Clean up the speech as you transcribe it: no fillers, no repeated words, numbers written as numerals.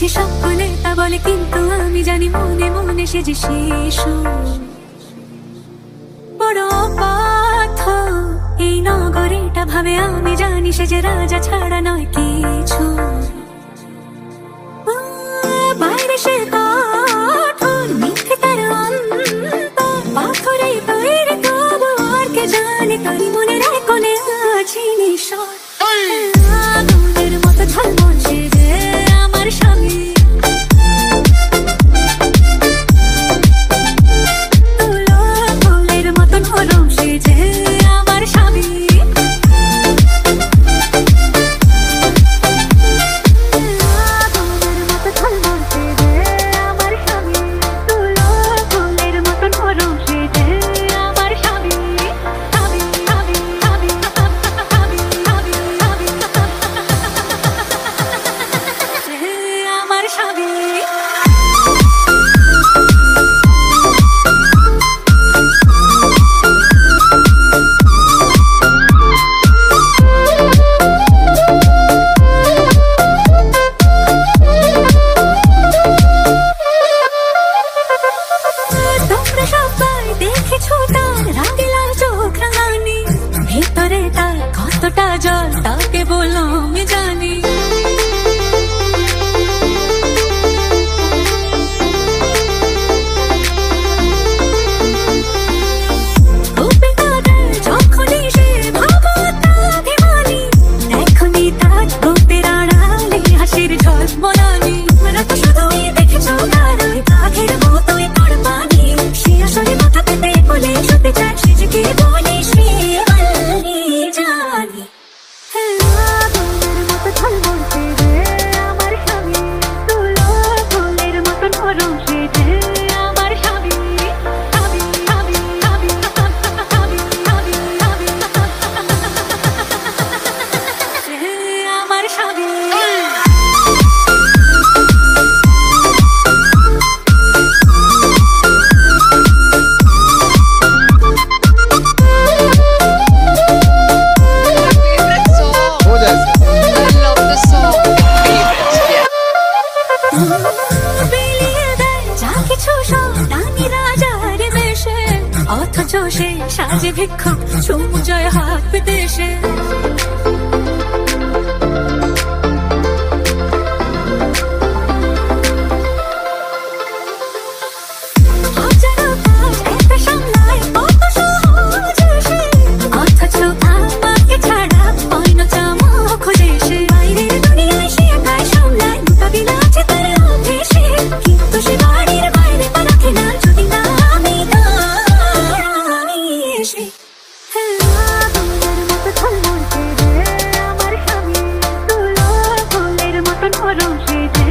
বুঝি সকলে তা বলে, কিন্তু আমি জানি মনে মনে সে যে শিশু। বড় অবাধ্য এই নগরীটা ভাবে, আমি জানি সে যে রাজা ছাড়া নয় কিছু। বাইরে সে কঠোর, মিথ্যে তার অন্তর, পাথরে তৈরি তবু আর কে জানে তারি মনের কোণে আছে নিঃস্বর। আগুনের মতো ঝলমল সে যে আমার স্বামী, তুলো ফুলের মতো নরম সে যে আমার স্বামী। আগুনের মতো ঝলমল সে যে আমার স্বামী, তুলো ফুলের মতো নরম সে যে আমার স্বামী। স্বামী স্বামী স্বামী স্বামী স্বামী স্বামী আমার স্বামী। তোমরা সবাই দেখেছো তার রাগে লাল চোখ রাঙানি, ভেতরে তার কতটা জল তাকে বলো আমি জানি। যখনই সে ভাবো তাকে মানি, এখনই তার গোপের আড়ালে হাসির ঝলমলানি। তোমরা তো শুধুই দেখেছো তার ওই কাকের মতোই তোর পানি, সে আসলে মাথা পেতে বলে শুতে চায় সে যে কে বলে সে বলনি জানি। আগুনের মতো ঝলমল সে যে আমার স্বামী, তুলো ফুলের মতো নরম সে যে আমার স্বামী। স্বামী স্বামী স্বামী স্বামী স্বামী স্বামী আমার স্বামী। বিলিয়ে দেয় যা কিছু সব রানী রাজার বেশে, অথচ সে সাজে ভিক্ষুক চুমু জয় হাত পেতে সে। হাজারো কাজ একা সামলায়, কত সহজ সে, অথচ আমাকে ছাড়া অন্য চামচ খোঁজে সে। বাইরের দুনিয়ায় সে একাই সামলায়, মোকাবিলা আছে তার অভ্যেসে, কিন্তু সে বাড়ির বাইরে পা রাখে না যদি না আমি তার আমি এসে। আগুনের মতো ঝলমল সে যে আমার স্বামী, তুলো ফুলের মতো নরম সে যে